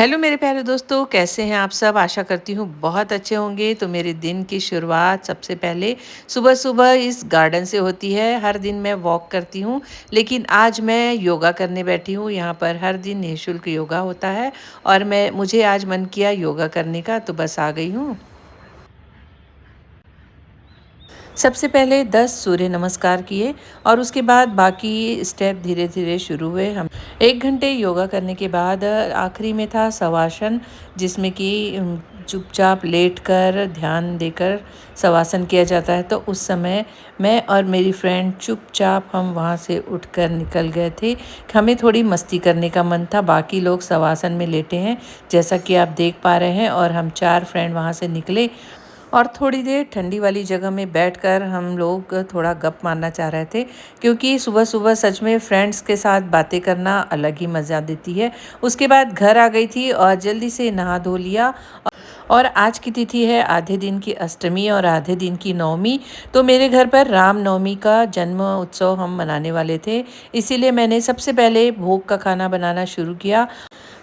Hello मेरे प्यारे दोस्तों, कैसे हैं आप सब? आशा करती हूँ बहुत अच्छे होंगे। तो मेरे दिन की शुरुआत सबसे पहले सुबह-सुबह इस गार्डन से होती है। हर दिन मैं वॉक करती हूँ, लेकिन आज मैं योगा करने बैठी हूँ। यहाँ पर हर दिन निःशुल्क योगा होता है और मैं मुझे आज मन किया योगा करने का, तो बस आ गई हूँ। सबसे पहले 10 सूर्य नमस्कार किए और उसके बाद बाकी स्टेप धीरे-धीरे शुरू हुए। हम 1 घंटे योगा करने के बाद आखिरी में था शवासन, जिसमें कि चुपचाप लेटकर ध्यान देकर शवासन किया जाता है। तो उस समय मैं और मेरी फ्रेंड चुपचाप हम वहाँ से उठकर निकल गए थे। हमें थोड़ी मस्ती करने का मन था। बाकी लोग शवासन में लेटे हैं, जैसा कि आप देख पा रहे हैं, और हम 4 फ्रेंड वहाँ से निकले और थोड़ी देर ठंडी वाली जगह में बैठकर हम लोग थोड़ा गप मारना चाह रहे थे, क्योंकि सुबह-सुबह सच में फ्रेंड्स के साथ बातें करना अलग ही मज़ा देती है। उसके बाद घर आ गई थी और जल्दी से नहा धो लिया। और आज की तिथि है आधे दिन की अष्टमी और आधे दिन की नवमी। तो मेरे घर पर राम नवमी का जन्म उत्सव हम मनाने वाले थे, इसीलिए मैंने सबसे पहले भोग का खाना बनाना शुरू किया।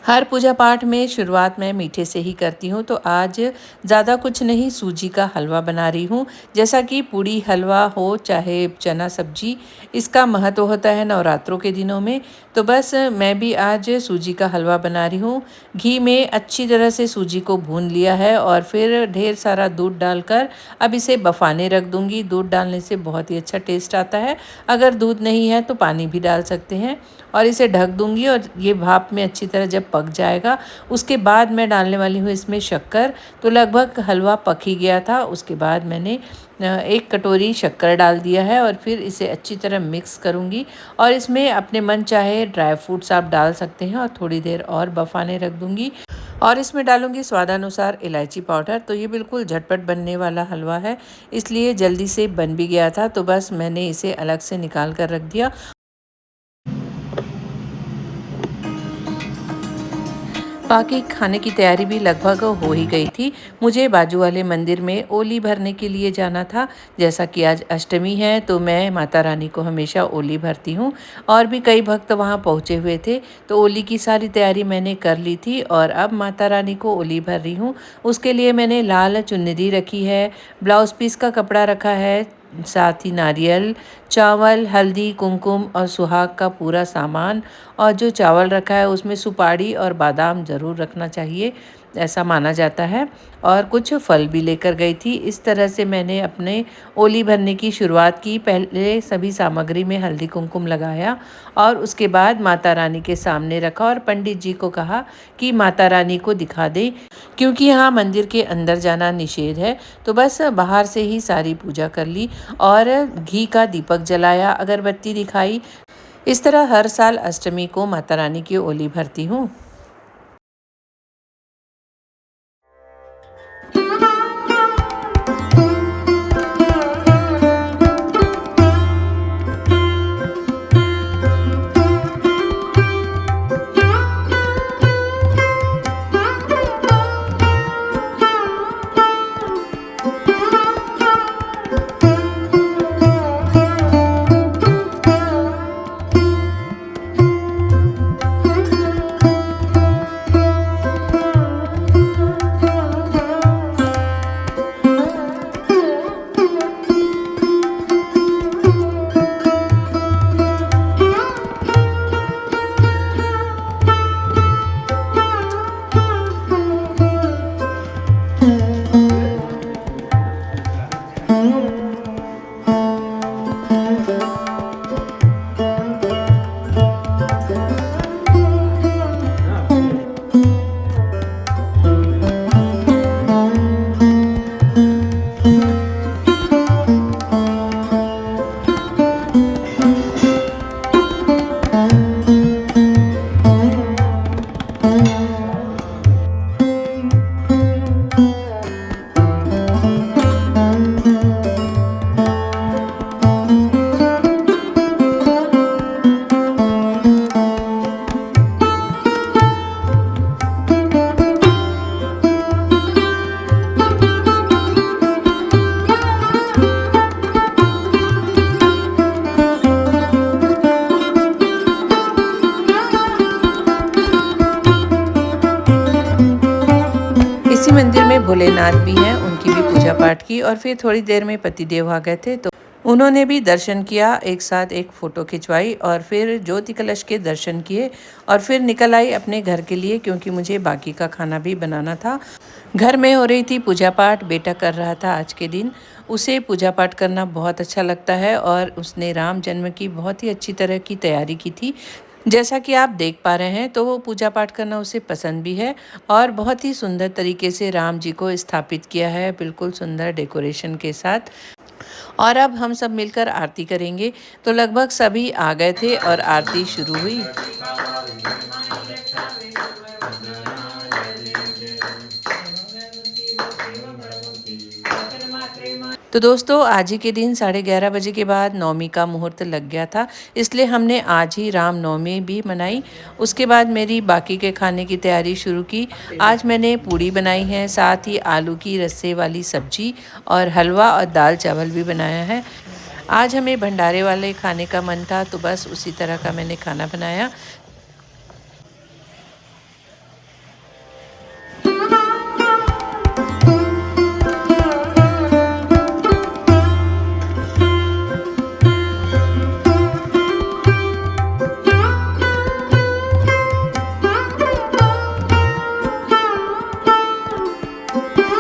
हर पूजा पाठ में शुरुआत मैं मीठे से ही करती हूँ, तो आज ज़्यादा कुछ नहीं, सूजी का हलवा बना रही हूँ। जैसा कि पूड़ी हलवा हो चाहे चना सब्जी, इसका महत्व होता है नवरात्रों के दिनों में। तो बस मैं भी आज सूजी का हलवा बना रही हूँ। घी में अच्छी तरह से सूजी को भून लिया है और फिर ढेर सारा दूध डालकर अब इसे बफाने रख दूँगी। दूध डालने से बहुत ही अच्छा टेस्ट आता है। अगर दूध नहीं है तो पानी भी डाल सकते हैं और इसे ढक दूँगी, और ये भाप में अच्छी तरह जब पक जाएगा, उसके बाद मैं डालने वाली हूँ इसमें शक्कर। तो लगभग हलवा पक ही गया था। उसके बाद मैंने 1 कटोरी शक्कर डाल दिया है और फिर इसे अच्छी तरह मिक्स करूँगी, और इसमें अपने मन चाहे ड्राई फ्रूट्स आप डाल सकते हैं और थोड़ी देर और बफाने रख दूँगी। और इसमें डालूँगी स्वादानुसार इलायची पाउडर। तो ये बिल्कुल झटपट बनने वाला हलवा है, इसलिए जल्दी से बन भी गया था, तो बस मैंने इसे अलग से निकाल कर रख दिया। बाकी खाने की तैयारी भी लगभग हो ही गई थी। मुझे बाजू वाले मंदिर में ओली भरने के लिए जाना था। जैसा कि आज अष्टमी है, तो मैं माता रानी को हमेशा ओली भरती हूँ, और भी कई भक्त वहाँ पहुँचे हुए थे। तो ओली की सारी तैयारी मैंने कर ली थी और अब माता रानी को ओली भर रही हूँ। उसके लिए मैंने लाल चुनरी रखी है, ब्लाउज़ पीस का कपड़ा रखा है, साथ ही नारियल, चावल, हल्दी, कुमकुम और सुहाग का पूरा सामान। और जो चावल रखा है उसमें सुपारी और बादाम ज़रूर रखना चाहिए, ऐसा माना जाता है। और कुछ फल भी लेकर गई थी। इस तरह से मैंने अपने ओली भरने की शुरुआत की। पहले सभी सामग्री में हल्दी कुमकुम लगाया और उसके बाद माता रानी के सामने रखा और पंडित जी को कहा कि माता रानी को दिखा दें, क्योंकि यहाँ मंदिर के अंदर जाना निषेध है। तो बस बाहर से ही सारी पूजा कर ली और घी का दीपक जलाया, अगरबत्ती दिखाई। इस तरह हर साल अष्टमी को माता रानी की ओली भरती हूँ। इसी मंदिर में भोलेनाथ भी हैं, उनकी भी पूजा पाठ की और फिर थोड़ी देर में पतिदेव आ गए थे तो उन्होंने भी दर्शन किया, एक साथ एक फ़ोटो खिंचवाई और फिर ज्योति कलश के दर्शन किए और फिर निकल आई अपने घर के लिए क्योंकि मुझे बाकी का खाना भी बनाना था। घर में हो रही थी पूजा पाठ, बेटा कर रहा था आज के दिन। उसे पूजा पाठ करना बहुत अच्छा लगता है और उसने राम जन्म की बहुत ही अच्छी तरह की तैयारी की थी। जैसा कि आप देख पा रहे हैं तो वो पूजा पाठ करना उसे पसंद भी है और बहुत ही सुंदर तरीके से राम जी को स्थापित किया है, बिल्कुल सुंदर डेकोरेशन के साथ। और अब हम सब मिलकर आरती करेंगे। तो लगभग सभी आ गए थे और आरती शुरू हुई। तो दोस्तों आज ही के दिन 11:30 बजे के बाद नवमी का मुहूर्त लग गया था, इसलिए हमने आज ही राम नवमी भी मनाई। उसके बाद मेरी बाकी के खाने की तैयारी शुरू की। आज मैंने पूड़ी बनाई है, साथ ही आलू की रस्से वाली सब्जी और हलवा और दाल चावल भी बनाया है। आज हमें भंडारे वाले खाने का मन था तो बस उसी तरह का मैंने खाना बनाया।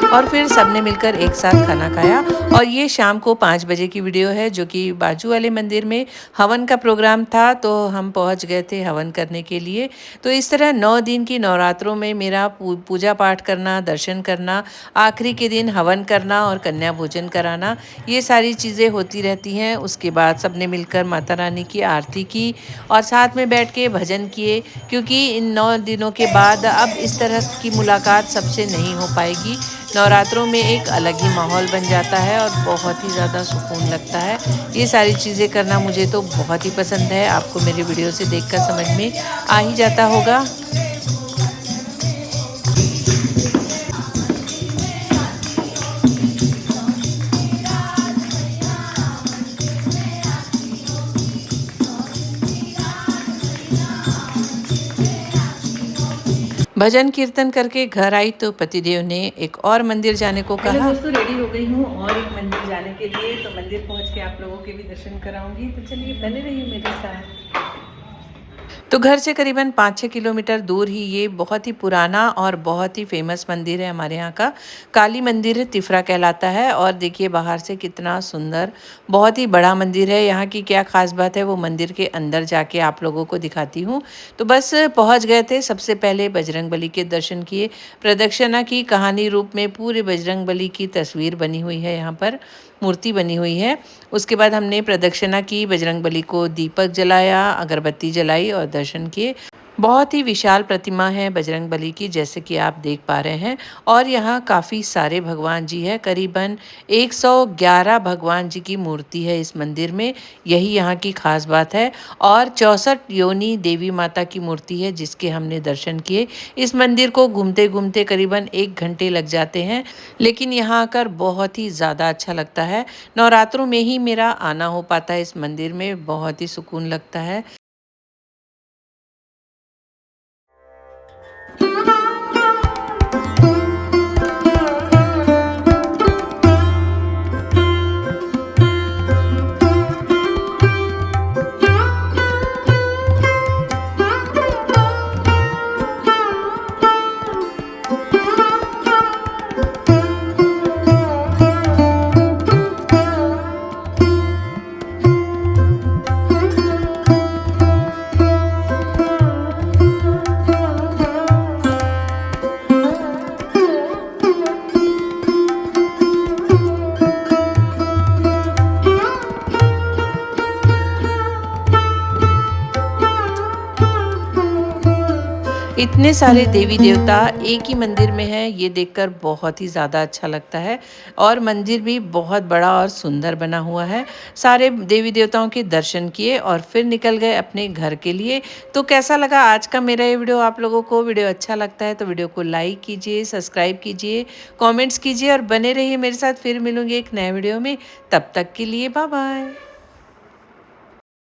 और फिर सबने मिलकर एक साथ खाना खाया। और ये शाम को 5 बजे की वीडियो है जो कि बाजू वाले मंदिर में हवन का प्रोग्राम था, तो हम पहुंच गए थे हवन करने के लिए। तो इस तरह 9 दिन की नवरात्रों में मेरा पूजा पाठ करना, दर्शन करना, आखिरी के दिन हवन करना और कन्या भोजन कराना, ये सारी चीज़ें होती रहती हैं। उसके बाद सबने मिलकर माता रानी की आरती की और साथ में बैठ के भजन किए, क्योंकि इन 9 दिनों के बाद अब इस तरह की मुलाकात सबसे नहीं हो पाएगी। नवरात्रों में एक अलग ही माहौल बन जाता है और बहुत ही ज़्यादा सुकून लगता है। ये सारी चीज़ें करना मुझे तो बहुत ही पसंद है। आपको मेरे वीडियो से देखकर समझ में आ ही जाता होगा। भजन कीर्तन करके घर आई तो पतिदेव ने एक और मंदिर जाने को कहा। हेलो दोस्तों, रेडी हो गई हूँ और एक मंदिर जाने के लिए। तो मंदिर पहुँच के आप लोगों के भी दर्शन कराऊंगी, तो चलिए बने रहिए मेरे साथ। तो घर से करीबन 5-6 किलोमीटर दूर ही ये बहुत ही पुराना और बहुत ही फेमस मंदिर है हमारे यहाँ का। काली मंदिर तिफरा कहलाता है और देखिए बाहर से कितना सुंदर, बहुत ही बड़ा मंदिर है। यहाँ की क्या खास बात है वो मंदिर के अंदर जाके आप लोगों को दिखाती हूँ। तो बस पहुँच गए थे। सबसे पहले बजरंगबली के दर्शन किए, प्रदक्षिणा की, कहानी रूप में पूरे बजरंगबली की तस्वीर बनी हुई है, यहाँ पर मूर्ति बनी हुई है। उसके बाद हमने प्रदक्षिणा की, बजरंगबली को दीपक जलाया, अगरबत्ती जलाई और दर्शन किए। बहुत ही विशाल प्रतिमा है बजरंगबली की, जैसे कि आप देख पा रहे हैं। और यहाँ काफ़ी सारे भगवान जी है, करीबन 111 भगवान जी की मूर्ति है इस मंदिर में, यही यहाँ की खास बात है। और 64 योनि देवी माता की मूर्ति है जिसके हमने दर्शन किए। इस मंदिर को घूमते घूमते करीबन 1 घंटे लग जाते हैं, लेकिन यहाँ आकर बहुत ही ज़्यादा अच्छा लगता है। नवरात्रों में ही मेरा आना हो पाता है इस मंदिर में, बहुत ही सुकून लगता है। इतने सारे देवी देवता एक ही मंदिर में हैं, ये देखकर बहुत ही ज़्यादा अच्छा लगता है। और मंदिर भी बहुत बड़ा और सुंदर बना हुआ है। सारे देवी देवताओं के दर्शन किए और फिर निकल गए अपने घर के लिए। तो कैसा लगा आज का मेरा ये वीडियो आप लोगों को? वीडियो अच्छा लगता है तो वीडियो को लाइक कीजिए, सब्सक्राइब कीजिए, कमेंट्स कीजिए और बने रहिए मेरे साथ। फिर मिलूंगी एक नए वीडियो में, तब तक के लिए बाय बाय।